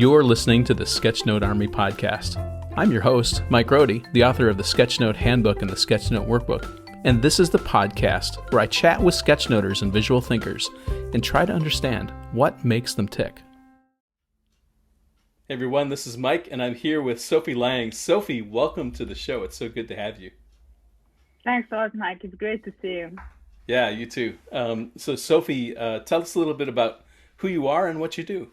You're listening to the Sketchnote Army Podcast. I'm your host, Mike Rohde, the author of the Sketchnote Handbook and the Sketchnote Workbook, and this is the podcast where I chat with sketchnoters and visual thinkers and try to understand what makes them tick. Hey everyone, this is Mike, and I'm here with Zsofi Lang. Zsofi, welcome to the show. It's so good to have you. Thanks a lot, Mike. It's great to see you. Yeah, you too. So Zsofi, tell us a little bit about who you are and what you do.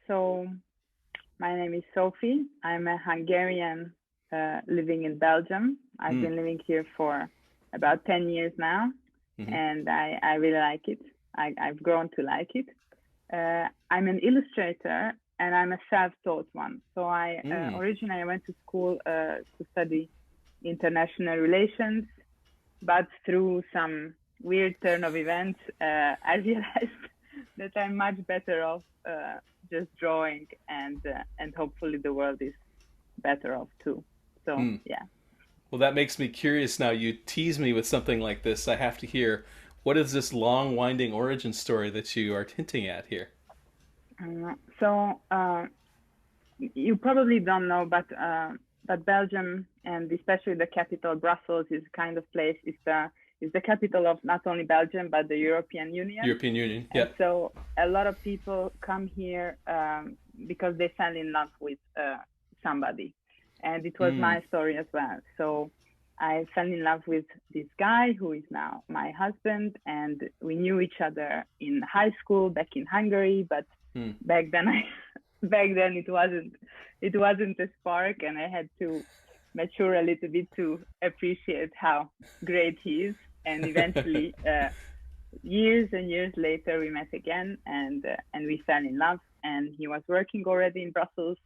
So my name is Zsofi. I'm a Hungarian living in Belgium. I've been living here for about 10 years now, and I really like it. I've grown to like it. I'm an illustrator, and I'm a self-taught one. So originally I went to school to study international relations, but through some weird turn of events, I realized that I'm much better off just drawing, and hopefully the world is better off too. So yeah. Well, that makes me curious now. You tease me with something like this. I have to hear, what is this long, winding origin story that you are hinting at here? So you probably don't know, but Belgium, and especially the capital, Brussels, is kind of place, is the capital of not only Belgium, but the European Union. European Union, yeah. And so a lot of people come here because they fell in love with somebody. And it was my story as well. So I fell in love with this guy who is now my husband, and we knew each other in high school back in Hungary, but back then it wasn't a spark, and I had to mature a little bit to appreciate how great he is. And eventually, years and years later, we met again, and we fell in love. And he was working already in Brussels,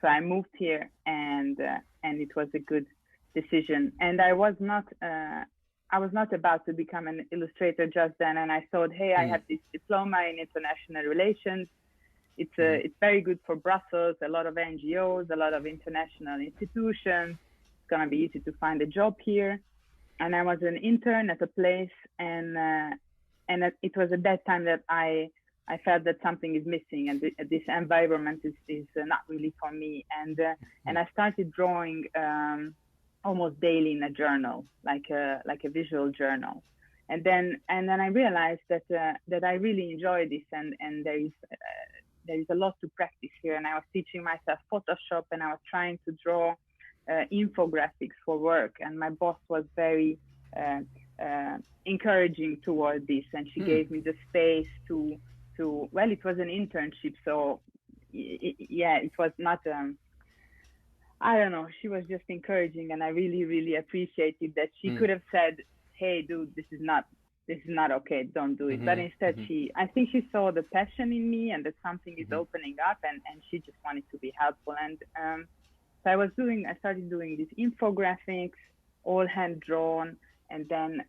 so I moved here, and it was a good decision. And I was not about to become an illustrator just then. And I thought, hey, I have this diploma in international relations. It's very good for Brussels, a lot of NGOs, a lot of international institutions. It's gonna be easy to find a job here. And I was an intern at a place, and it was at that time that I felt that something is missing, and this environment is not really for me. And I started drawing almost daily in a journal, like a visual journal. And then I realized that I really enjoy this, and there is a lot to practice here. And I was teaching myself Photoshop, and I was trying to draw infographics for work. And my boss was very encouraging toward this, and she gave me the space to well, it was an internship, so it was not I don't know, she was just encouraging, and I really, really appreciated that. She could have said, hey dude, this is not okay, don't do it. But instead I think she saw the passion in me, and that something is opening up, and she just wanted to be helpful. And so I started doing these infographics, all hand drawn, and then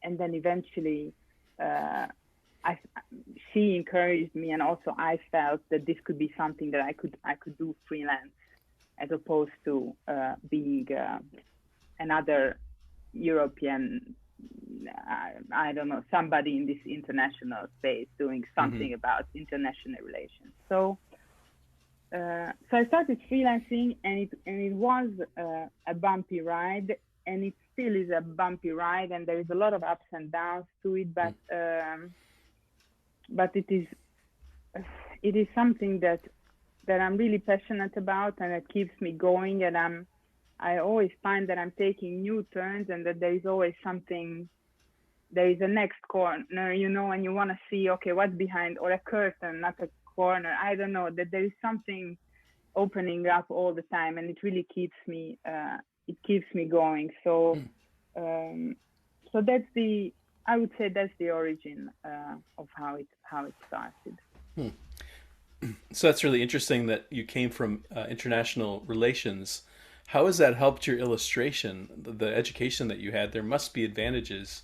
eventually she encouraged me, and also I felt that this could be something that I could do freelance, as opposed to being another European, I don't know, somebody in this international space doing something about international relations. So I started freelancing, and it was a bumpy ride, and it still is a bumpy ride, and there is a lot of ups and downs to it, but it is something that I'm really passionate about, and it keeps me going. And I always find that I'm taking new turns, and that there is always something. There is a next corner, and you want to see, okay, what's behind, or a curtain, not a corner. I don't know, that there is something opening up all the time, and it really keeps me going. So I would say that's the origin of how it started. So that's really interesting that you came from international relations. How has that helped your illustration, the education that you had? There must be advantages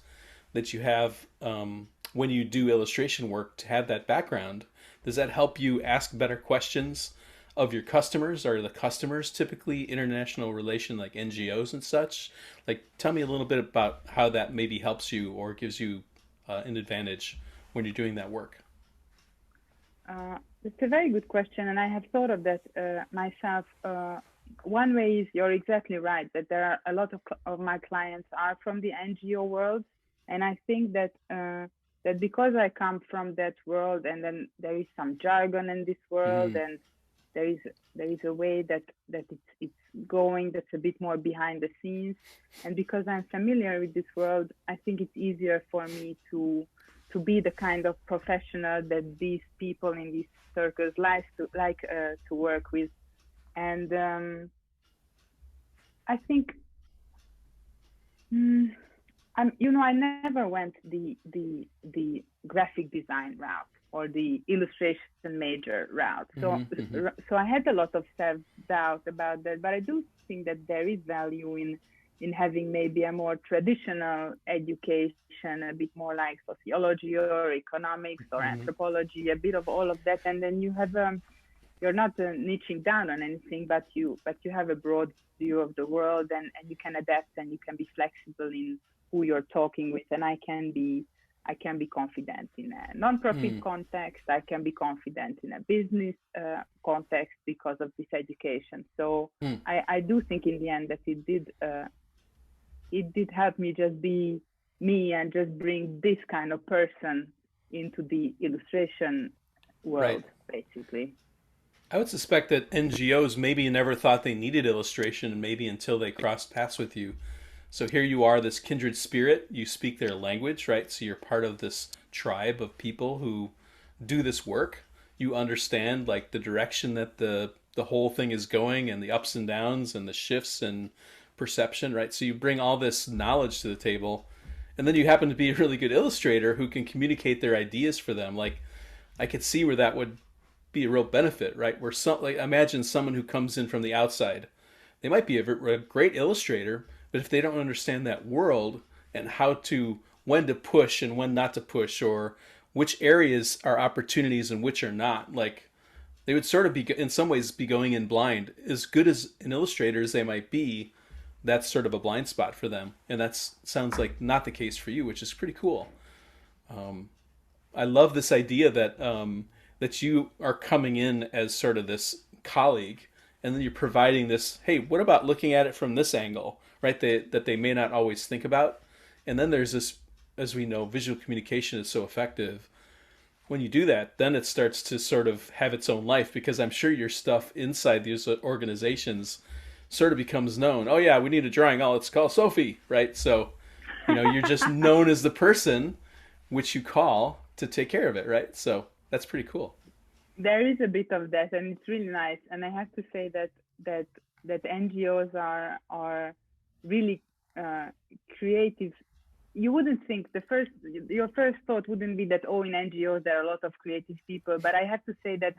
that you have when you do illustration work to have that background. Does that help you ask better questions of your customers? Are the customers typically international relation, like NGOs and such? Like, tell me a little bit about how that maybe helps you or gives you an advantage when you're doing that work. It's a very good question, and I have thought of that myself. One way is you're exactly right that there are a lot of my clients are from the NGO world, and I think that that because I come from that world, and then there is some jargon in this world, Mm, and there is a way that it's going that's a bit more behind the scenes, and because I'm familiar with this world, I think it's easier for me to be the kind of professional that these people in these circles to work with. And I think mm, I never went the graphic design route or the illustration major route. So mm-hmm, mm-hmm. so I had a lot of self doubt about that, but I do think that there is value in having maybe a more traditional education, a bit more like sociology or economics or Mm-hmm. anthropology, a bit of all of that, and then you have you're not niching down on anything, but you have a broad view of the world, and you can adapt and you can be flexible in who you're talking with. And I can be confident in a non-profit Mm, context. I can be confident in a business context because of this education. So mm. I do think in the end that it did help me just be me and just bring this kind of person into the illustration Right. world, basically. I would suspect that NGOs maybe never thought they needed illustration, and maybe until they crossed paths with you. So here you are, this kindred spirit. You speak their language, right? So you're part of this tribe of people who do this work. You understand like the direction that the whole thing is going, and the ups and downs and the shifts and perception, right? So you bring all this knowledge to the table, and then you happen to be a really good illustrator who can communicate their ideas for them. Like I could see where that would be a real benefit, right? Where some like imagine someone who comes in from the outside, they might be a great illustrator, but if they don't understand that world and how to when to push and when not to push, or which areas are opportunities and which are not, like they would sort of be in some ways be going in blind. As good as an illustrator as they might be, that's sort of a blind spot for them, and that sounds like not the case for you, which is pretty cool. I love this idea that that you are coming in as sort of this colleague, and then you're providing this. Hey, what about looking at it from this angle, right? That they may not always think about. And then there's this, as we know, visual communication is so effective. When you do that, then it starts to sort of have its own life, because I'm sure your stuff inside these organizations sort of becomes known. Oh yeah, we need a drawing. Oh, let's call Sophie, right? So, you're just known as the person which you call to take care of it, right? So that's pretty cool. There is a bit of that, and it's really nice. And I have to say that NGOs are really uh, creative. You wouldn't think your first thought wouldn't be that, oh, in NGOs there are a lot of creative people, but I have to say that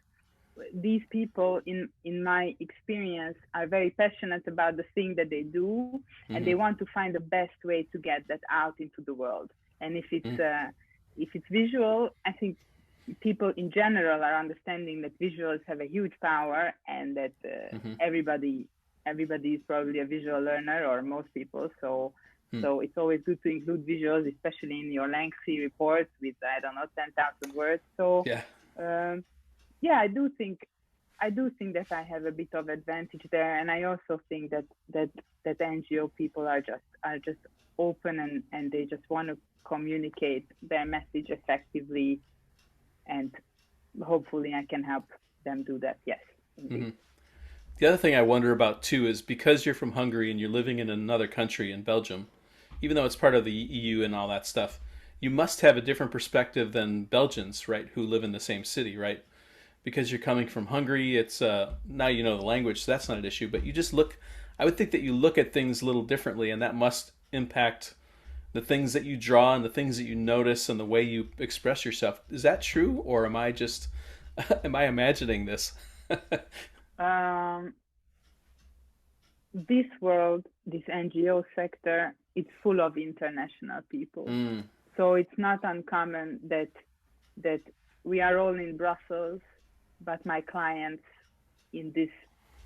these people in my experience are very passionate about the thing that they do, and they Mm-hmm. want to find the best way to get that out into the world. And Mm-hmm. if it's visual, I think people in general are understanding that visuals have a huge power, and that Mm-hmm. everybody is probably a visual learner, or most people. So Mm. so it's always good to include visuals, especially in your lengthy reports with, I don't know, 10,000 words. So Yeah. um, yeah, I do think that I have a bit of advantage there, and I also think that NGO people are just open, and they just want to communicate their message effectively, and hopefully I can help them do that. Yes, Mm-hmm. indeed. The other thing I wonder about too is because you're from Hungary and you're living in another country in Belgium, even though it's part of the EU and all that stuff, you must have a different perspective than Belgians, right, who live in the same city, right? Because you're coming from Hungary, it's now you know the language, so that's not an issue. But you just look, I would think that you look at things a little differently, and that must impact the things that you draw and the things that you notice and the way you express yourself. Is that true, or am I just am I imagining this? Um, this world, this NGO sector, it's full of international people. Mm, So it's not uncommon that we are all in Brussels, but my clients in this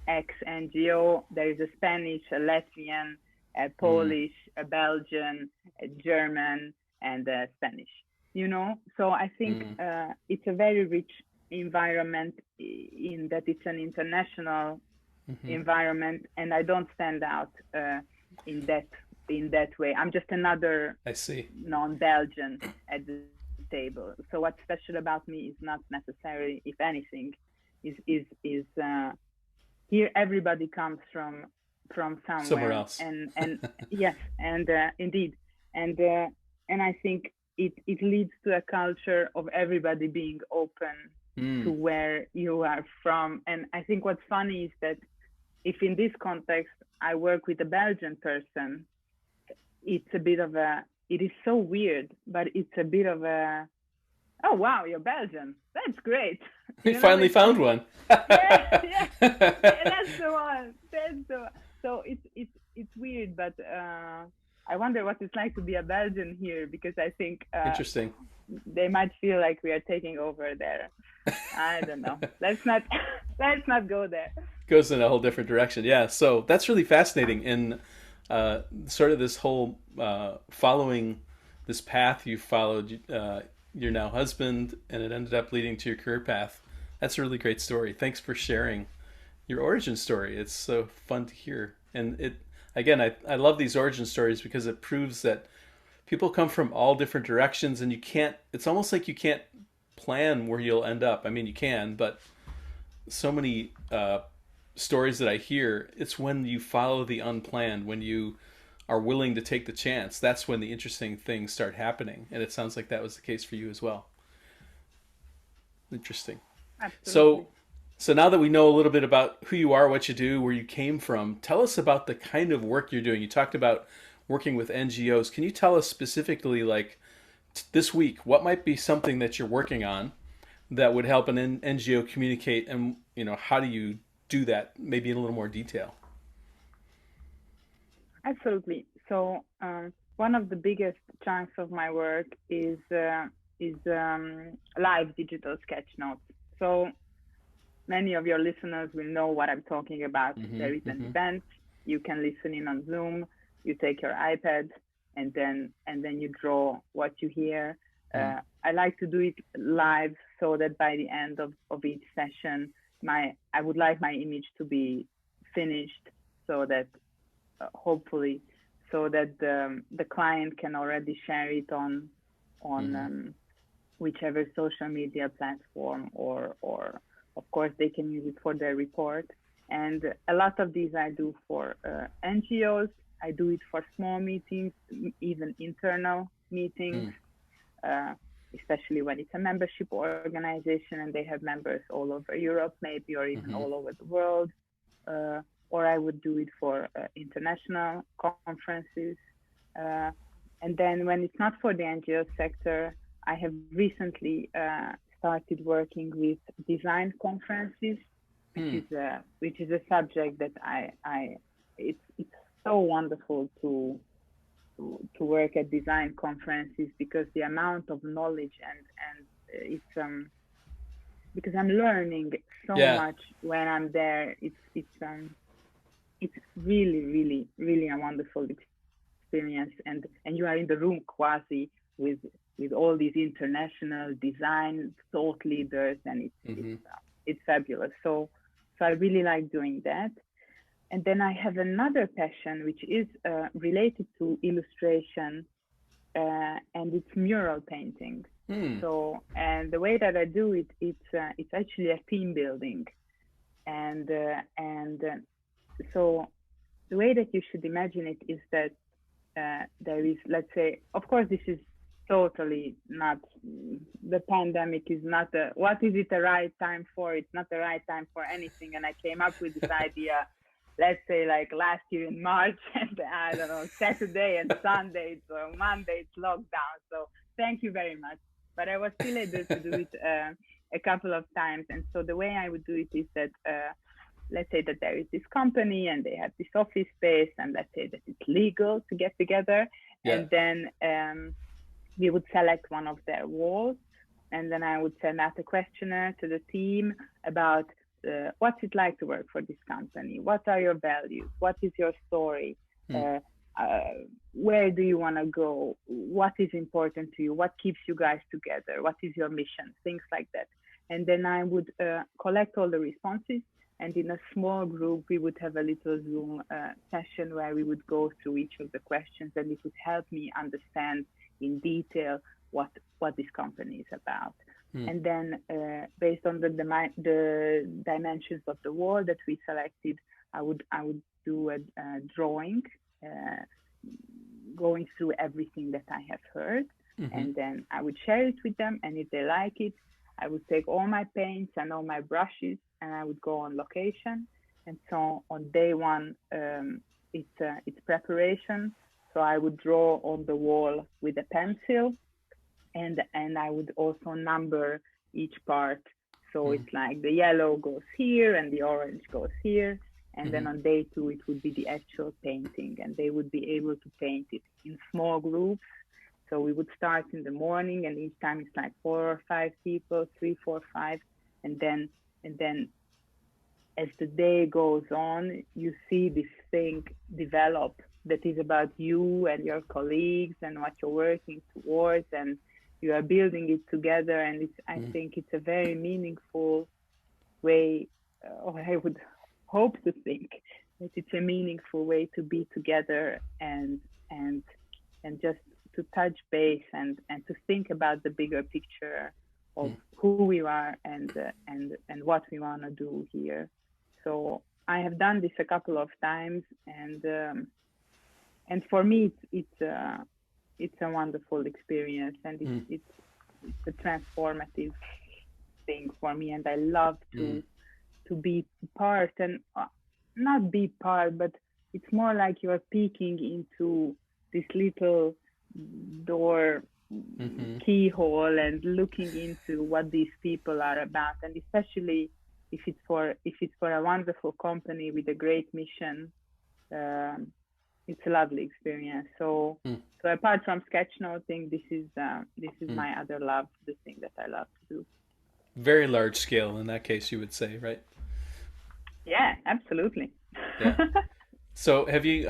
ex NGO, there is a Spanish, a Latvian, a mm, Polish, a Belgian, a German, and a Spanish. So I think mm, it's a very rich. environment in that it's an international Mm-hmm. environment, and I don't stand out in that way. I'm just another I see. non-Belgian at the table. So what's special about me is not necessarily, if anything, is here everybody comes from Somewhere somewhere, else. and yes, and indeed, and and I think it leads to a culture of everybody being open to Mm. where you are from. And I think what's funny is that if in this context I work with a Belgian person, it's a bit of a, it is so weird, but it's a bit of a, oh wow, you're Belgian, that's great. We finally found one. Yeah, yeah, yeah, that's the one, that's the one. So it's weird, but I wonder what it's like to be a Belgian here, because I think Interesting. they might feel like we are taking over there. I don't know. Let's not let's not go there. Goes in a whole different direction. Yeah. So that's really fascinating. And sort of this whole following this path you followed, your now husband, and it ended up leading to your career path. That's a really great story. Thanks for sharing your origin story. It's so fun to hear. And it, again, I love these origin stories because it proves that people come from all different directions, and you can't, it's almost like you can't plan where you'll end up. I mean, you can, but so many stories that I hear, it's when you follow the unplanned, when you are willing to take the chance, that's when the interesting things start happening. And it sounds like that was the case for you as well. Interesting. Absolutely. So, so now that we know a little bit about who you are, what you do, where you came from, tell us about the kind of work you're doing. You talked about working with NGOs. Can you tell us specifically, like this week, what might be something that you're working on that would help an NGO communicate, and how do you do that? Maybe in a little more detail. Absolutely. So one of the biggest chunks of my work is live digital sketch notes. So many of your listeners will know what I'm talking about. Mm-hmm, There is an mm-hmm, event. You can listen in on Zoom. You take your iPad, and then you draw what you hear. mm-hmm, I like to do it live so that by the end of each session, I would like my image to be finished, so that hopefully, so that the client can already share it on mm-hmm, whichever social media platform, or of course they can use it for their report. And a lot of these I do for NGOs. I do it for small meetings, even internal meetings, mm-hmm, uh, especially when it's a membership organization and they have members all over Europe, maybe, or even mm-hmm, all over the world. Uh, or I would do it for international conferences. Uh, and then when it's not for the NGO sector, I have recently started working with design conferences, which is a subject that it's so wonderful to work at design conferences, because the amount of knowledge and it's because I'm learning so yeah, much when I'm there. It's really, really, really a wonderful experience, and you are in the room quasi with with all these international design thought leaders, and mm-hmm, it's fabulous. So I really like doing that. And then I have another passion which is related to illustration, and it's mural painting. mm, So, and the way that I do it, it's actually a team building, and so the way that you should imagine it is that there is, let's say, of course, this is totally not, the pandemic is not what is it the right time for? It's not the right time for anything. And I came up with this idea, let's say, like last year in March, and I don't know, Saturday and Sunday, so Monday it's lockdown. So thank you very much. But I was still able to do it a couple of times. And so the way I would do it is that let's say that there is this company and they have this office space, and let's say that it's legal to get together. yeah, And then we would select one of their walls, and then I would send out a questionnaire to the team about what's it like to work for this company? What are your values? What is your story? mm, Uh, uh, where do you want to go? What is important to you? What keeps you guys together? What is your mission? Things like that. and then I would collect all the responses. And in a small group, we would have a little Zoom session where we would go through each of the questions, and it would help me understand in detail what this company is about. And then based on the dimensions of the wall that we selected, I would do a drawing, going through everything that I have heard. And then I would share it with them. And if they like it, I would take all my paints and all my brushes, and I would go on location. And so on day one, it's preparation. So I would draw on the wall with a pencil, and I would also number each part. So it's like the yellow goes here and the orange goes here. And then on day two, it would be the actual painting, and they would be able to paint it in small groups. So we would start in the morning, and each time it's like 4 or 5 people, 3, 4, 5. And then as the day goes on, you see this thing develop that is about you and your colleagues and what you're working towards, and you are building it together. And I think it's a very meaningful way, or I would hope to think that it's a meaningful way to be together and just to touch base and to think about the bigger picture of who we are and what we want to do here. So I have done this a couple of times, and for me it's a wonderful experience, and it's a transformative thing for me, and I love to be part, and not be part, but it's more like you're peeking into this little door keyhole and looking into what these people are about. And especially if it's for a wonderful company with a great mission, it's a lovely experience. So apart from sketchnoting, this is my other love, the thing that I love to do. Very large scale in that case, you would say, right? Yeah, absolutely. Yeah. So have you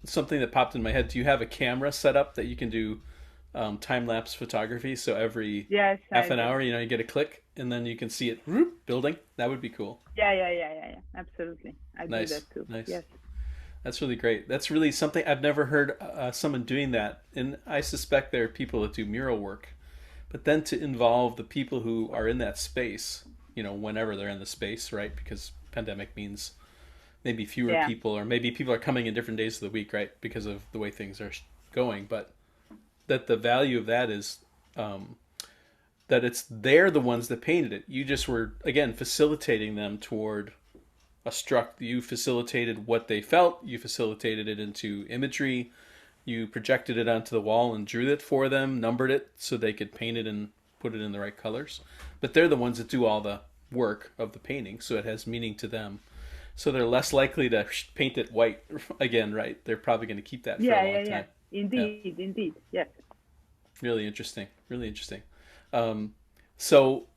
something that popped in my head, do you have a camera set up that you can do time-lapse photography? So every half an hour, you get a click and then you can see it building. That would be cool. Yeah. Absolutely. I do that too. Nice. Yes. That's really great. That's really something I've never heard someone doing that. And I suspect there are people that do mural work, but then to involve the people who are in that space, whenever they're in the space, right? Because pandemic means maybe fewer people, or maybe people are coming in different days of the week, right? Because of the way things are going. But that the value of that is that they're the ones that painted it. You just were, again, facilitating them toward you facilitated what they felt, you facilitated it into imagery, you projected it onto the wall and drew it for them, numbered it so they could paint it and put it in the right colors. But they're the ones that do all the work of the painting, so it has meaning to them. So they're less likely to paint it white again, right? They're probably going to keep that for a long time. Indeed, yes. Really interesting. So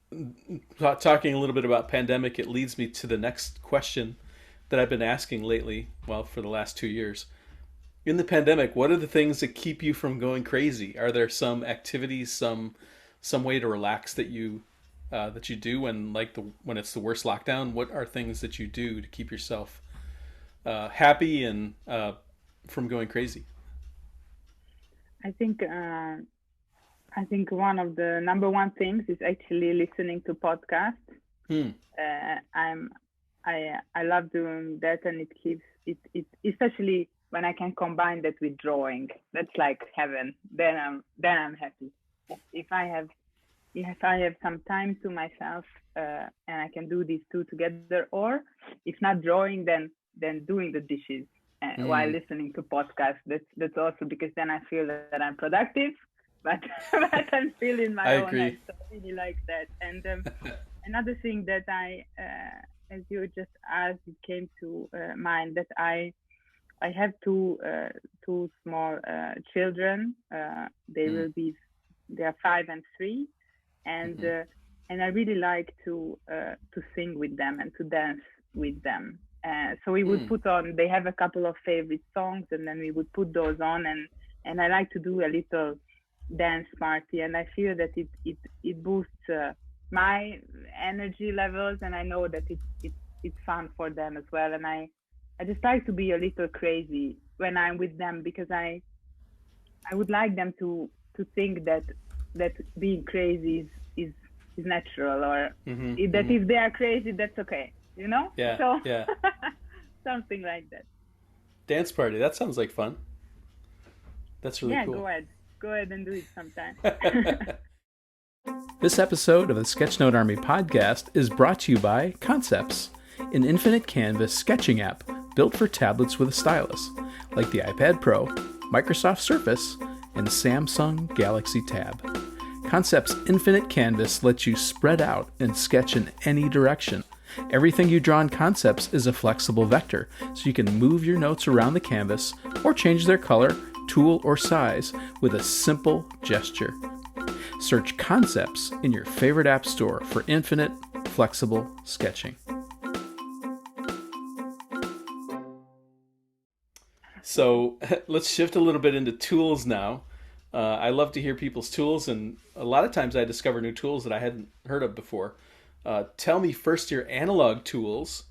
talking a little bit about pandemic, it leads me to the next question that I've been asking lately, for the last 2 years. In the pandemic, what are the things that keep you from going crazy? Are there some activities, some way to relax that you do when it's the worst lockdown? What are things that you do to keep yourself happy and from going crazy? I think one of the number one things is actually listening to podcasts. I love doing that, and it keeps it especially when I can combine that with drawing. That's like heaven. Then I'm happy. If I have some time to myself and I can do these two together, or if not drawing, then doing the dishes while listening to podcasts. That's also, because then I feel that I'm productive, but I'm still in my own head. So I really like that. And another thing that as you just asked, it came to mind, that I have two small children. They are 5 and 3, and I really like to sing with them and to dance with them. So we would put on. They have a couple of favorite songs, and then we would put those on, and I like to do a little dance party, and I feel that it boosts my energy levels, and I know that it's fun for them as well. And I just like to be a little crazy when I'm with them, because I would like them to think that being crazy is natural, or that if they are crazy, that's okay, you know? Yeah, So yeah. something like that. Dance party. That sounds like fun. That's really Yeah, cool. Go ahead and do it sometime. This episode of the Sketchnote Army Podcast is brought to you by Concepts, an infinite canvas sketching app built for tablets with a stylus, like the iPad Pro, Microsoft Surface, and Samsung Galaxy Tab. Concepts' infinite canvas lets you spread out and sketch in any direction. Everything you draw in Concepts is a flexible vector, so you can move your notes around the canvas or change their color, tool, or size with a simple gesture. Search Concepts in your favorite app store for infinite, flexible sketching. So let's shift a little bit into tools now. I love to hear people's tools, and a lot of times I discover new tools that I hadn't heard of before. Tell me first your analog tools,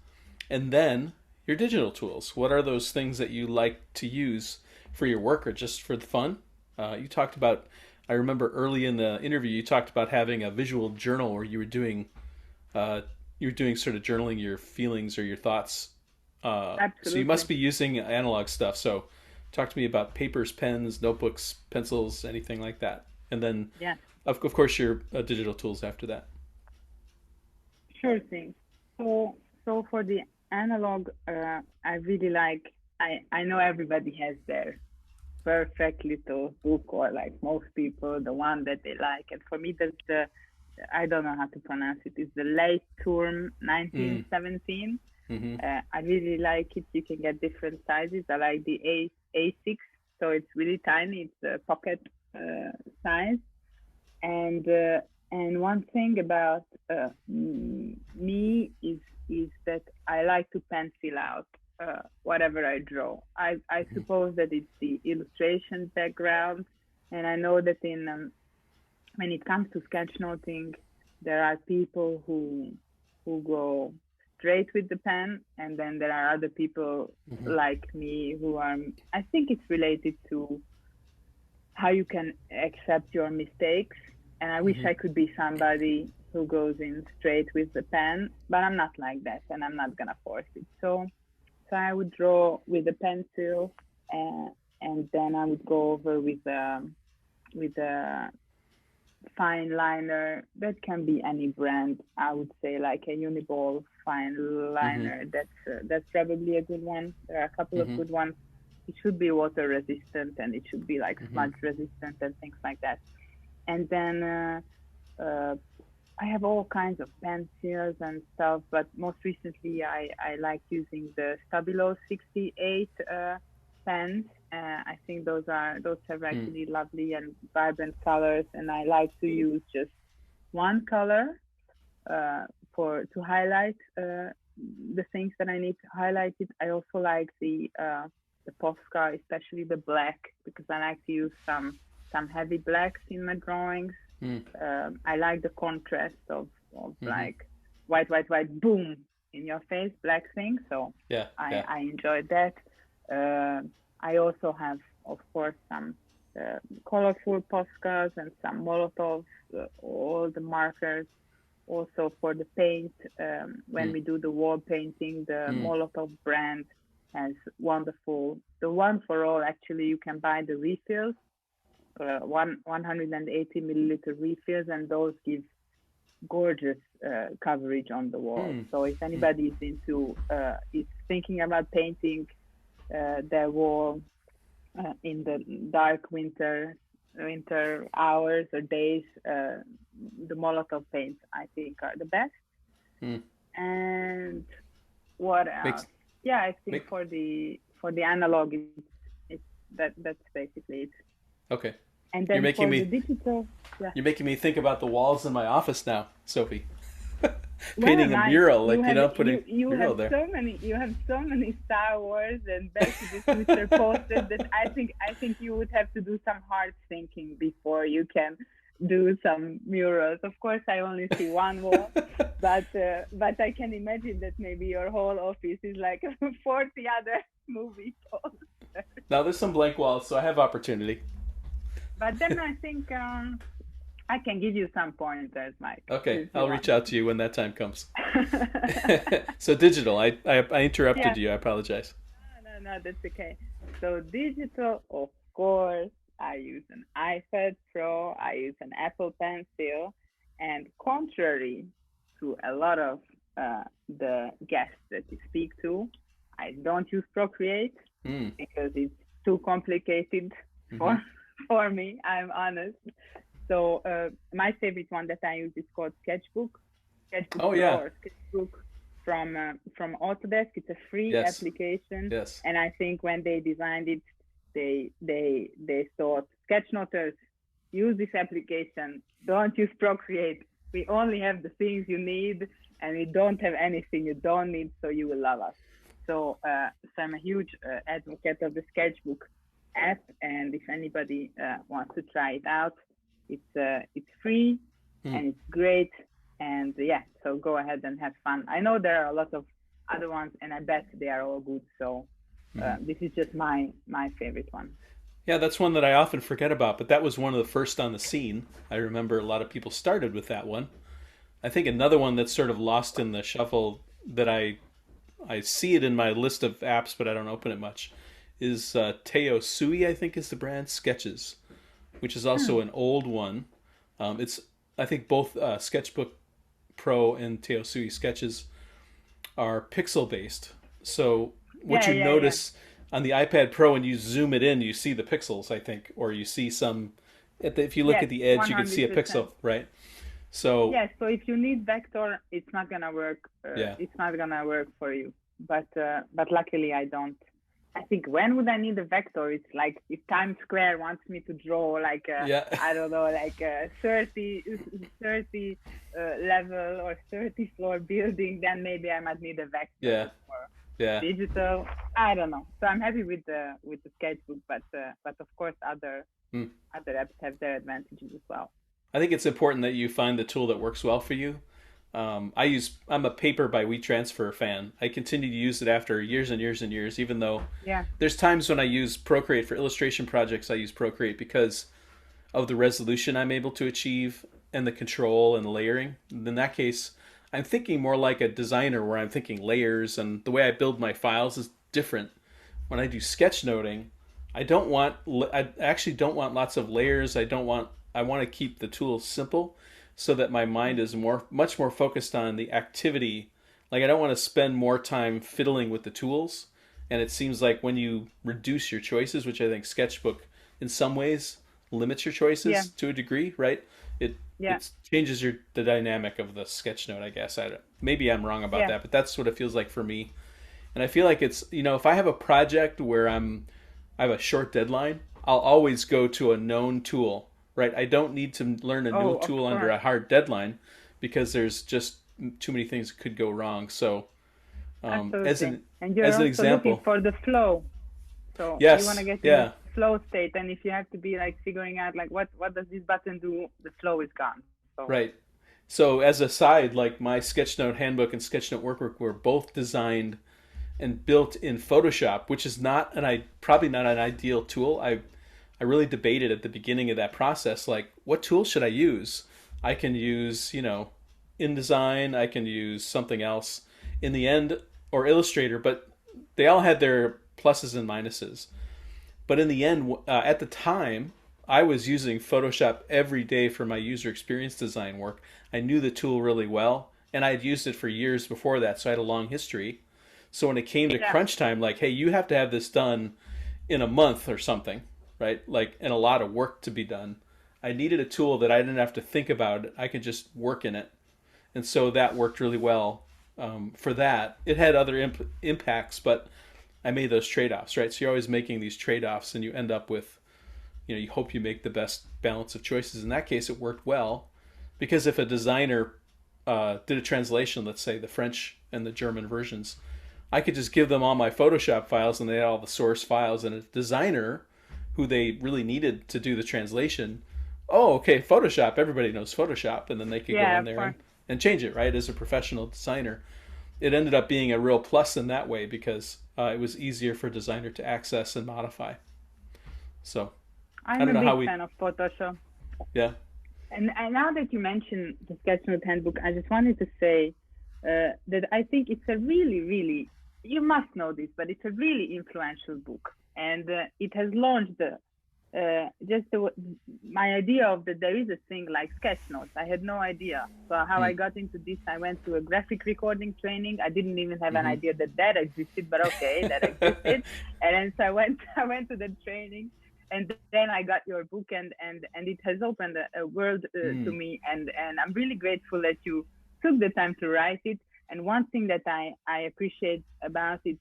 and then your digital tools. What are those things that you like to use for your work or just for the fun? You talked about, I remember early in the interview, you talked about having a visual journal where you were doing sort of journaling your feelings or your thoughts. Absolutely. So you must be using analog stuff. So talk to me about papers, pens, notebooks, pencils, anything like that. And then, yeah, of course, your digital tools after that. Sure thing. So for the analog, I really like, I know everybody has their perfect little book, or like most people, the one that they like. And for me, that's I don't know how to pronounce it. It's the Late Turm 1917. I really like it. You can get different sizes. I like the A6, so it's really tiny. It's a pocket size. And one thing about me is that I like to pencil out whatever I draw. I suppose that it's the illustration background, and I know that when it comes to sketchnoting, there are people who go straight with the pen, and then there are other people like me who are, I think it's related to how you can accept your mistakes. And I wish I could be somebody who goes in straight with the pen, but I'm not like that, and I'm not gonna force it. So I would draw with a pencil, and then I would go over with a fine liner. That can be any brand. I would say like a Uniball fine liner. That's probably a good one. There are a couple of good ones. It should be water resistant, and it should be like smudge resistant and things like that. And then I have all kinds of pencils and stuff, but most recently I like using the Stabilo 68 pens. I think those have actually lovely and vibrant colors, and I like to use just one color to highlight the things that I need to highlight it. I also like the Posca, especially the black, because I like to use some heavy blacks in my drawings. I like the contrast of like white, boom, in your face, black thing. So I enjoyed that. I also have, of course, some colorful Poscas and some Molotovs, all the markers. Also for the paint, when we do the wall painting, the Molotov brand has wonderful, the One for All, actually, you can buy the refills. 180 milliliter refills, and those give gorgeous coverage on the wall. So if anybody is thinking about painting their wall in the dark winter hours or days, the Molotov paints, I think, are the best. And what else? I think for the analog, that's basically it. Okay. And then the digital, you're making me think about the walls in my office now, Zsofi. Painting a mural, putting mural there. You have so many Star Wars and Back to the Future posters that I think you would have to do some hard thinking before you can do some murals. Of course, I only see one wall, but I can imagine that maybe your whole office is like 40 other movie posters. Now there's some blank walls, so I have opportunity. But then I think I can give you some pointers, Mike, Okay, if you I'll reach want. out to you when that time comes. So digital, I interrupted Yeah. you. I apologize. No, that's okay. So digital, of course, I use an iPad Pro, I use an Apple Pencil, and contrary to a lot of the guests that you speak to, I don't use Procreate Mm. because it's too complicated Hmm. for for me. I'm honest. So my favorite one that I use is called Sketchbook Oh Pro yeah. or Sketchbook from Autodesk. It's a free Yes. application, Yes. and I think when they designed it, they thought sketchnoters use this application. Don't use Procreate. We only have the things you need, and we don't have anything you don't need. So you will love us. So I'm a huge advocate of the Sketchbook app, and if anybody wants to try it out, it's free Hmm. and it's great. And yeah, so go ahead and have fun. I know there are a lot of other ones, and I bet they are all good. So Hmm. this is just my favorite one. Yeah, that's one that I often forget about, but that was one of the first on the scene. I remember a lot of people started with that one. I think another one that's sort of lost in the shuffle that I see it in my list of apps, but I don't open it much, is Teo Sui, I think is the brand, Sketches, which is also Hmm. an old one. It's I think both Sketchbook Pro and Teo Sui Sketches are pixel based. So what Yeah, you yeah, yeah. notice on the iPad Pro when you zoom it in, you see the pixels, I think, or you see some. If you look Yes, at the edge, you can see a 100%. pixel, right? So Yes, so if you need vector, it's not gonna work. yeah, It's not gonna work for you. But luckily I don't. I think when would I need a vector? It's like if Times Square wants me to draw like a, yeah, I don't know, like a 30 level or 30 floor building, then maybe I might need a vector. yeah, But for yeah. digital, I don't know. So I'm happy with the sketchbook, but of course Hmm. other apps have their advantages as well. I think it's important that you find the tool that works well for you. I'm a paper by WeTransfer fan. I continue to use it after years and years and years, even though Yeah, there's times when I use Procreate for illustration projects. I use Procreate because of the resolution I'm able to achieve and the control and the layering. In that case, I'm thinking more like a designer where I'm thinking layers, and the way I build my files is different. When I do sketchnoting, I actually don't want lots of layers. I want to keep the tools simple so that my mind is much more focused on the activity. Like I don't want to spend more time fiddling with the tools. And it seems like when you reduce your choices, which I think Sketchbook in some ways limits your yeah, choices to a degree, right? It yeah, it changes the dynamic of the sketchnote, I guess. Maybe I'm wrong about yeah. that, but that's what it feels like for me. And I feel like it's, if I have a project where I have a short deadline, I'll always go to a known tool, right? I don't need to learn a new Oh, of tool under course. a hard deadline because there's just too many things that could go wrong. So, as Absolutely. an And you're also looking example, for the flow. So you want to yes, get in the yeah, flow state. And if you have to be like figuring out like what does this button do, the flow is gone. So right. So as a side, like my Sketchnote handbook and Sketchnote workbook were both designed and built in Photoshop, which is not probably not an ideal tool. I really debated at the beginning of that process, like what tool should I use? I can use, InDesign, I can use something else in the end, or Illustrator, but they all had their pluses and minuses. But in the end, at the time, I was using Photoshop every day for my user experience design work. I knew the tool really well, and I had used it for years before that, so I had a long history. So when it came to yeah, crunch time, like, hey, you have to have this done in a month or something, right? Like, and a lot of work to be done. I needed a tool that I didn't have to think about it. I could just work in it. And so that worked really well for that. It had other impacts, but I made those trade offs, right? So you're always making these trade offs, and you end up with, you hope you make the best balance of choices. In that case, it worked well because if a designer did a translation, let's say the French and the German versions, I could just give them all my Photoshop files and they had all the source files. And a designer who they really needed to do the translation Oh, okay, Photoshop. Everybody knows Photoshop, and then they could go Yeah, in of there course. and change it, right? As a professional designer, it ended up being a real plus in that way because it was easier for a designer to access and modify. So I I'm don't a know how big we. fan of Photoshop. Yeah. And now that you mentioned the Sketchnote handbook, I just wanted to say that I think it's a really, really, you must know this, but it's a really influential book. And it has launched my idea of that there is a thing like Sketchnotes. I had no idea. So how I Mm. got into this, I went to a graphic recording training. I didn't even have an Mm-hmm. idea that that existed, but okay, that existed. And then so I went to the training, and then I got your book, and it has opened a world to Mm. me, and I'm really grateful that you took the time to write it. And one thing that I appreciate about it,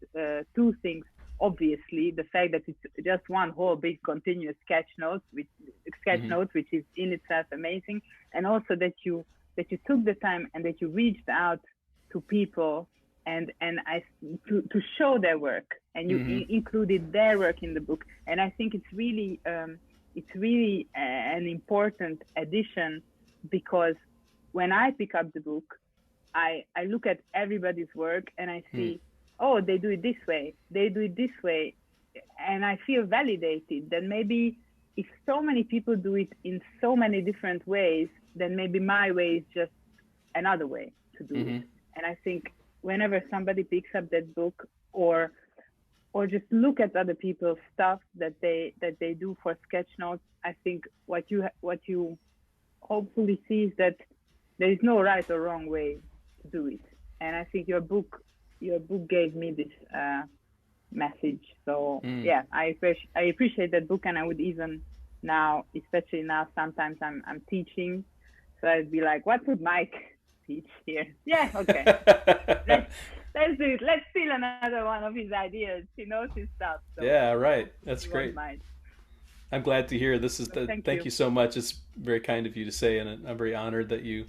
two things. Obviously, the fact that it's just one whole big continuous sketch Mm-hmm. note, which is in itself amazing, and also that you took the time and that you reached out to people and to show their work, and you Mm-hmm. included their work in the book. And I think it's really an important addition, because when I pick up the book, I look at everybody's work and I Mm. see, oh, they do it this way, they do it this way, and I feel validated that maybe if so many people do it in so many different ways, then maybe my way is just another way to do it. Mm-hmm. And I think whenever somebody picks up that book, or just look at other people's stuff that they do for sketch notes, I think what you hopefully see is that there is no right or wrong way to do it. And I think your book gave me this message. So Mm. yeah, I appreciate that book, and I would even now, especially now, sometimes I'm teaching, so I'd be like, what would Mike teach here? Yeah, okay, let's let's do it. Let's steal another one of his ideas. He knows his stuff, so Yeah, right. hopefully That's he won't great. mind. I'm glad to hear. This is So the. thank Thank you. you so much. It's very kind of you to say, and I'm very honored that you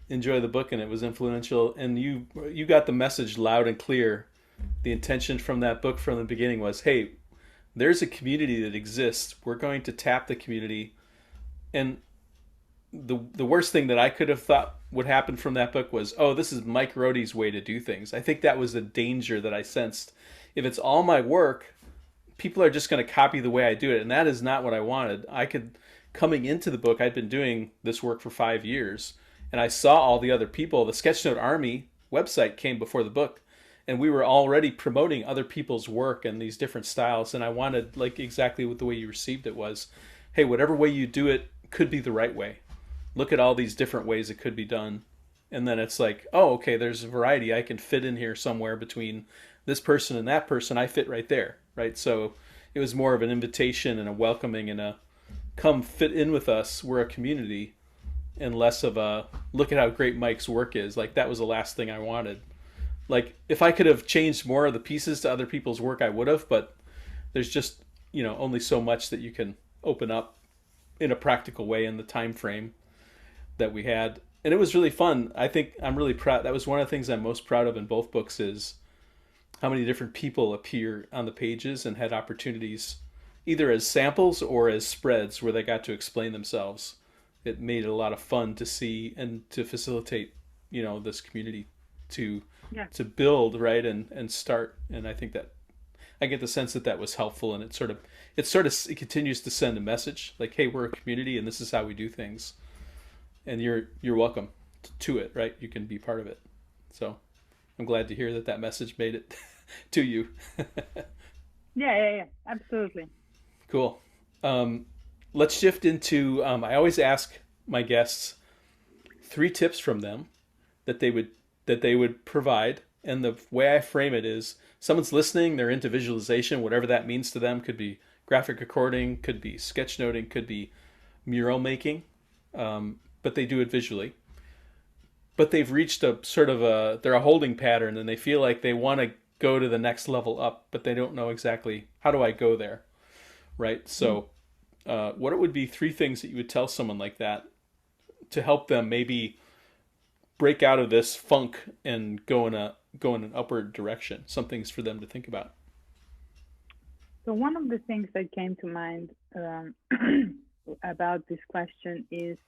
enjoy the book and it was influential. And you got the message loud and clear. The intention from that book from the beginning was, hey, there's a community that exists. We're going to tap the community. And the worst thing that I could have thought would happen from that book was, oh, this is Mike Rohde's way to do things. I think that was the danger that I sensed. If it's all my work, people are just going to copy the way I do it, and that is not what I wanted. Coming into the book, I'd been doing this work for 5 years, and I saw all the other people. The Sketchnote Army website came before the book, and we were already promoting other people's work and these different styles. And I wanted, like, exactly what the way you received it was, hey, whatever way you do it could be the right way. Look at all these different ways it could be done. And then it's like, oh, okay, there's a variety. I can fit in here somewhere between this person and that person. I fit right there, right? So it was more of an invitation and a welcoming and a come fit in with us. We're a community, and less of a look at how great Mike's work is. Like, that was the last thing I wanted. Like, if I could have changed more of the pieces to other people's work, I would have, but there's just, only so much that you can open up in a practical way in the time frame that we had. And it was really fun. I think I'm really proud. That was one of the things I'm most proud of in both books is how many different people appear on the pages and had opportunities either as samples or as spreads where they got to explain themselves. It made it a lot of fun to see and to facilitate, this community to Yeah. to build, right, and start. And I think that I get the sense that that was helpful, and it continues to send a message like, hey, we're a community and this is how we do things, and you're welcome to it, right? You can be part of it. So I'm glad to hear that message made it to you. Yeah, absolutely. Cool. Um, let's shift into. I always ask my guests 3 tips from them that they would provide, and the way I frame it is: someone's listening, they're into visualization, whatever that means to them. Could be graphic recording, could be sketchnoting, could be mural making, but they do it visually. But they've reached a sort of they're a holding pattern, and they feel like they want to go to the next level up, but they don't know exactly how do I go there, right? So, what would be 3 things that you would tell someone like that to help them maybe break out of this funk and go in an upward direction? Some things for them to think about. So one of the things that came to mind about this question is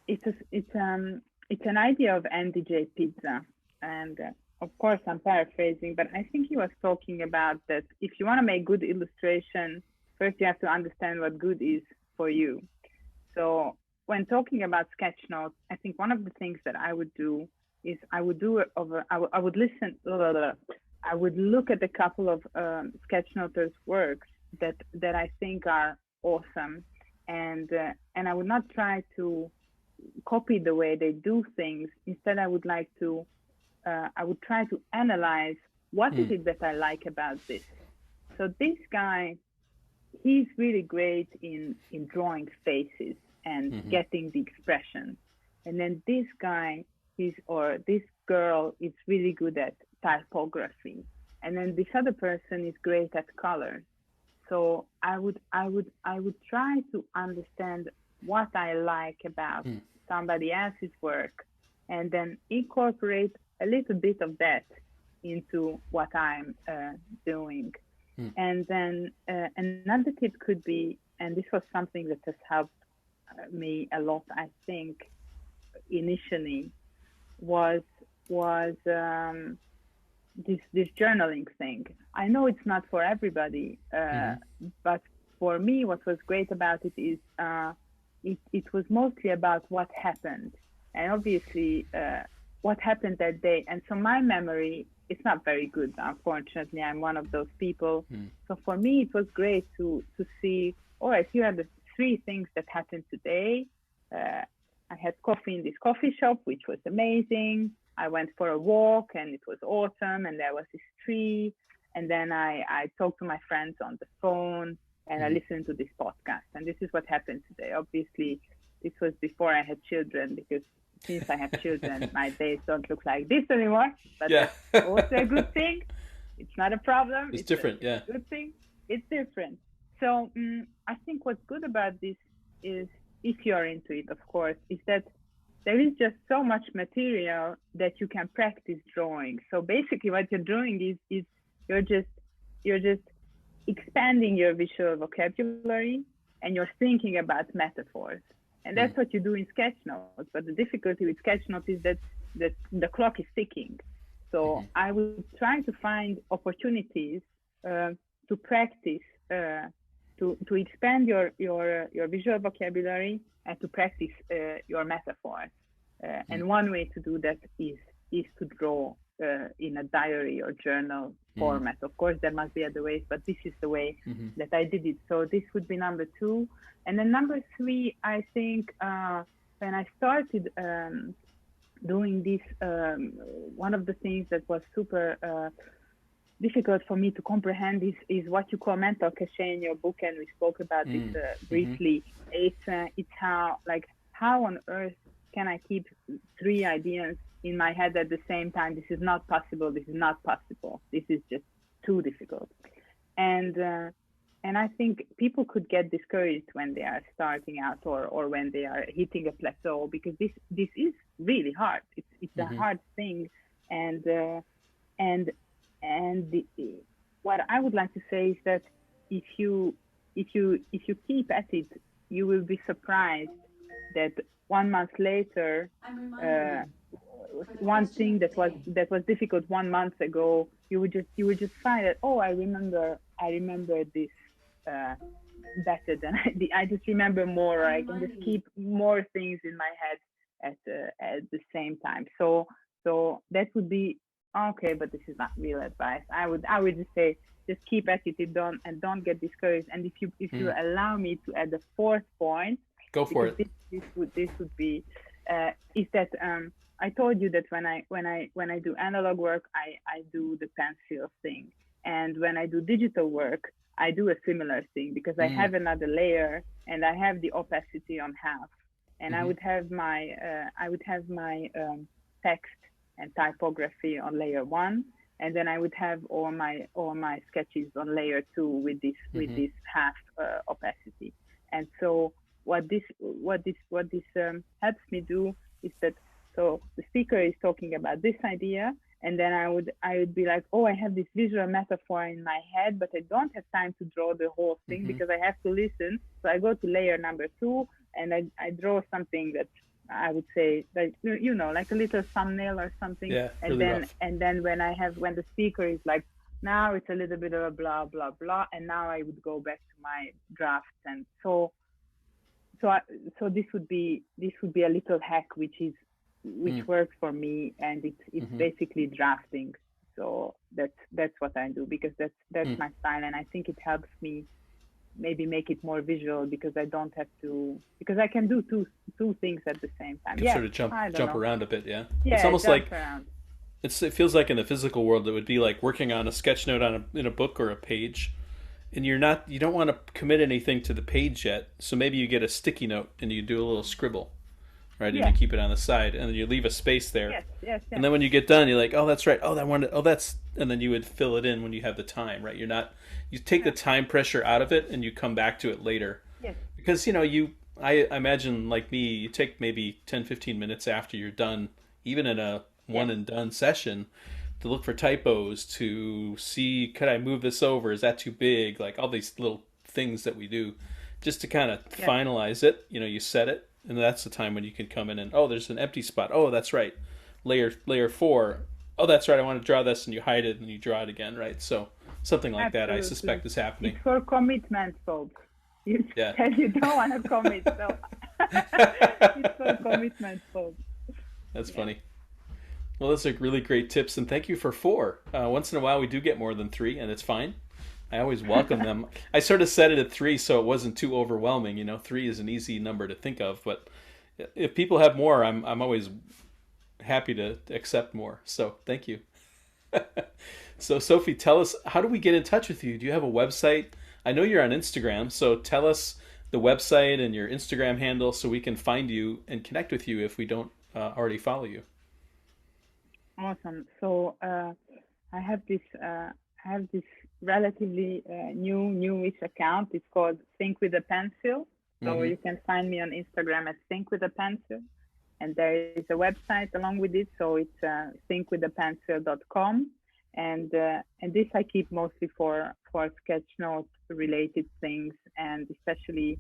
it's an idea of NDJ pizza, and of course I'm paraphrasing, but I think he was talking about that if you want to make good illustration, first you have to understand what good is for you. So when talking about sketchnotes, I think one of the things that I would do is I would look at a couple of sketchnoters' works that I think are awesome, and I would not try to copy the way they do things. Instead, I would try to analyze what is it that I like about this. So this guy, he's really great in drawing faces and getting the expression. And then this guy or this girl is really good at typography. And then this other person is great at colors. So I would try to understand what I like about somebody else's work, and then incorporate a little bit of that into what I'm doing. And then another tip could be, and this was something that has helped me a lot, I think, initially, was this journaling thing. I know it's not for everybody, but for me, what was great about it is it was mostly about what happened, and obviously what happened that day. And so my memory, it's not very good, unfortunately. I'm one of those people. So for me, it was great to see, all right, here are the 3 things that happened today. I had coffee in this coffee shop, which was amazing. I went for a walk and it was awesome, and there was this tree. And then I talked to my friends on the phone, and I listened to this podcast. And this is what happened today. Obviously, this was before I had children, because since I have children, my days don't look like this anymore. But that's also a good thing. It's not a problem. It's different, a good thing. It's different. So I think what's good about this is, if you're into it, of course, is that there is just so much material that you can practice drawing. So basically what you're doing is you're just expanding your visual vocabulary, and you're thinking about metaphors. And that's what you do in Sketchnote. But the difficulty with Sketchnote is that the clock is ticking. So I would try to find opportunities to practice, to expand your visual vocabulary, and to practice your metaphors. And one way to do that is to draw in a diary or journal format. Of course, there must be other ways, but this is the way that I did it. So this would be number 2. And then number 3, I think when I started doing this, one of the things that was super difficult for me to comprehend is what you call mental cache in your book, and we spoke about this briefly. It's how on earth can I keep 3 ideas in my head at the same time? This is not possible. This is not possible. This is just too difficult. And I think people could get discouraged when they are starting out, or when they are hitting a plateau, because this is really hard. It's a hard thing, and what I would like to say is that if you keep at it, you will be surprised that 1 month later, one thing that was difficult 1 month ago, you would just find that, oh, I remember this better than I just remember more, or I can just keep more things in my head at the same time. So that would be okay, but this is not real advice. I would just say, just keep at it, don't get discouraged. And if you allow me to add a 4th point, go for it. This would be is that I told you that when I do analog work, I do the pencil thing, and when I do digital work, I do a similar thing, because I have another layer, and I have the opacity on half, and I would have my text and typography on layer 1, and then I would have all my sketches on layer 2 with this half opacity. And so what this helps me do is that, so the speaker is talking about this idea, And then I would be like, oh, I have this visual metaphor in my head, but I don't have time to draw the whole thing because I have to listen. So I go to layer number 2 and I draw something that I would say that, you know, like a little thumbnail or something. Yeah, and really then rough. and then when the speaker is like, now it's a little bit of a blah blah blah, and now I would go back to my drafts. And so this would be a little hack which works for me, and it's basically drafting. So that's what I do, because that's my style, and I think it helps me maybe make it more visual, because I don't have to, because I can do two things at the same time. You can sort of jump around a bit, yeah. Yeah, it's almost like around. it feels like in the physical world it would be like working on a sketch note in a book or a page, and you don't want to commit anything to the page yet. So maybe you get a sticky note and you do a little scribble, right? And you keep it on the side, and then you leave a space there. Yes. And then when you get done, you're like, oh, that's right. And then you would fill it in when you have the time, right? You take the time pressure out of it and you come back to it later. Yes. Because, I imagine, like me, you take maybe 10, 15 minutes after you're done, even in a one and done session, to look for typos, to see, could I move this over? Is that too big? Like all these little things that we do just to kind of finalize it. You set it, and that's the time when you can come in and, oh, there's an empty spot. Oh, that's right. Layer 4. Oh, that's right. I want to draw this, and you hide it and you draw it again, right? So something like that, I suspect, is happening. It's for commitment, folks. You said you don't want to commit, so it's for commitment, folks. That's funny. Well, those are really great tips, and thank you for 4. Once in a while, we do get more than 3, and it's fine. I always welcome them. I sort of set it at 3 so it wasn't too overwhelming. 3 is an easy number to think of, but if people have more, I'm always happy to accept more. So thank you. So Zsofi, tell us, how do we get in touch with you? Do you have a website? I know you're on Instagram, so tell us the website and your Instagram handle so we can find you and connect with you if we don't already follow you. Awesome. So I have this relatively newish account. It's called Think with a Pencil. So you can find me on Instagram at Think with a Pencil, and there is a website along with it. So it's thinkwithapencil.com, and this I keep mostly for sketchnote related things, and especially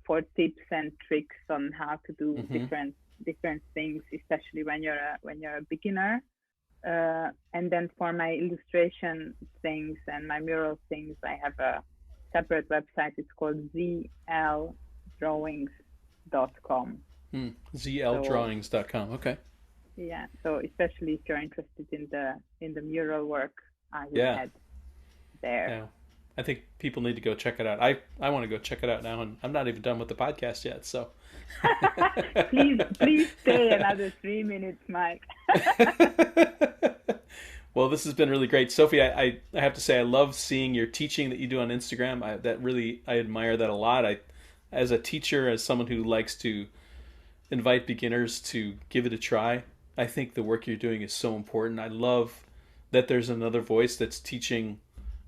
for tips and tricks on how to do different things, especially when you're a beginner. And then for my illustration things and my mural things, I have a separate website. It's called zldrawings.com. zldrawings.com. Okay. Yeah. So especially if you're interested in the mural work, I would head there. Yeah. I think people need to go check it out. I want to go check it out now, and I'm not even done with the podcast yet. So please stay another 3 minutes, Mike. Well, this has been really great, Zsofi. I have to say I love seeing your teaching that you do on Instagram. I admire that a lot. As a teacher, as someone who likes to invite beginners to give it a try, I think the work you're doing is so important. I love that there's another voice that's teaching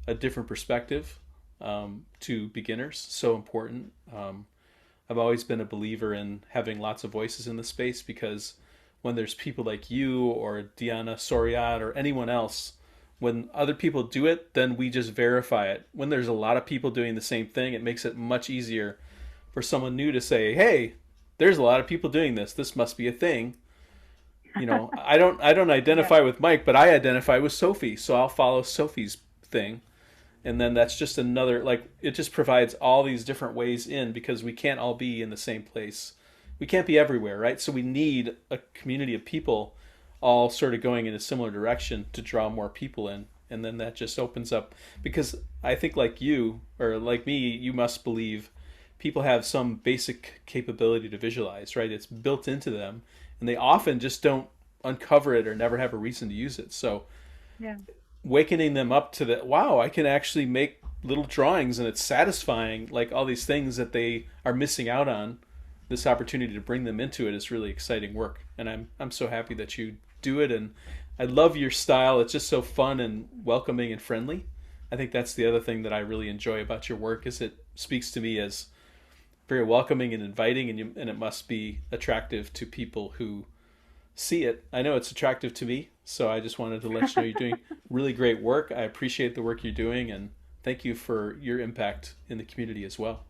a different perspective to beginners. So important. I've always been a believer in having lots of voices in the space, because when there's people like you or Diana Soriat or anyone else, when other people do it, then we just verify it. When there's a lot of people doing the same thing, it makes it much easier for someone new to say, hey, there's a lot of people doing this. This must be a thing. I don't identify with Mike, but I identify with Zsofi, so I'll follow Zsofi's thing. And then that's just another, it just provides all these different ways in, because we can't all be in the same place. We can't be everywhere, right? So we need a community of people all sort of going in a similar direction to draw more people in. And then that just opens up, because I think like you, or like me, you must believe people have some basic capability to visualize, right? It's built into them, and they often just don't uncover it or never have a reason to use it. So wakening them up to that, wow, I can actually make little drawings, and it's satisfying, like all these things that they are missing out on. This opportunity to bring them into it is really exciting work, and I'm so happy that you do it. And I love your style. It's just so fun and welcoming and friendly. I think that's the other thing that I really enjoy about your work, is it speaks to me as very welcoming and inviting, and it must be attractive to people who see it. I know it's attractive to me, so I just wanted to let you know you're doing really great work. I appreciate the work you're doing, and thank you for your impact in the community as well.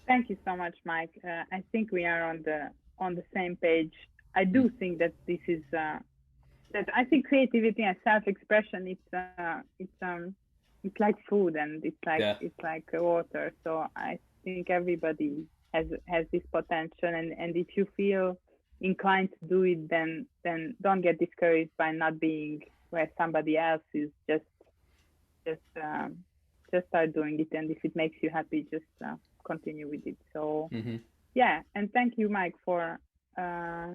Thank you so much, Mike. I think we are on the same page. I do think that this is that I think creativity and self-expression it's like food, and it's like water. So I think everybody has this potential, and if you feel inclined to do it, then don't get discouraged by not being where somebody else is. Just start doing it, and if it makes you happy, just continue with it. So yeah, and thank you, Mike, for I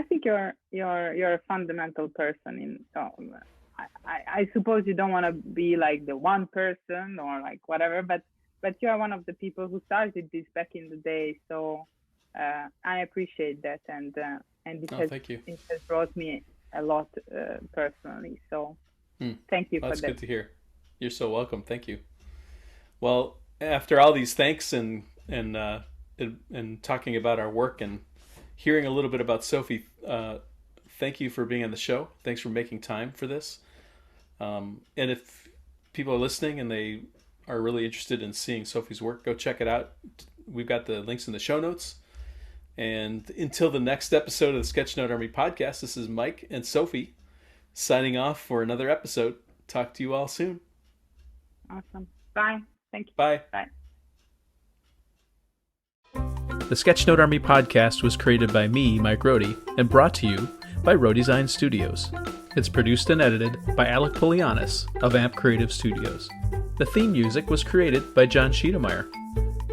think you're a fundamental person. I suppose you don't want to be like the one person or like whatever, but you are one of the people who started this back in the day. So I appreciate that, and thank you. It has brought me a lot personally. So thank you for that. That's good to hear. You're so welcome. Thank you. Well, after all these thanks and talking about our work and hearing a little bit about Zsofi, thank you for being on the show. Thanks for making time for this. And if people are listening and they are really interested in seeing Zsofi's work, go check it out. We've got the links in the show notes. And until the next episode of the Sketchnote Army Podcast, this is Mike and Zsofi signing off for another episode. Talk to you all soon. Awesome. Bye. Thank you. Bye. Bye. The Sketchnote Army Podcast was created by me, Mike Rohde, and brought to you by Rohdesign Studios. It's produced and edited by Alec Polianis of Amp Creative Studios. The theme music was created by John Schiedermeyer.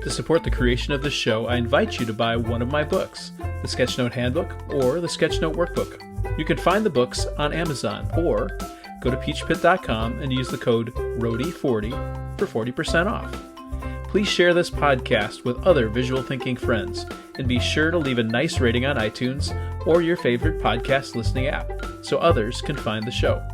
To support the creation of this show, I invite you to buy one of my books, the Sketchnote Handbook or the Sketchnote Workbook. You can find the books on Amazon or go to peachpit.com and use the code ROHDE40 for 40% off. Please share this podcast with other visual thinking friends, and be sure to leave a nice rating on iTunes or your favorite podcast listening app so others can find the show.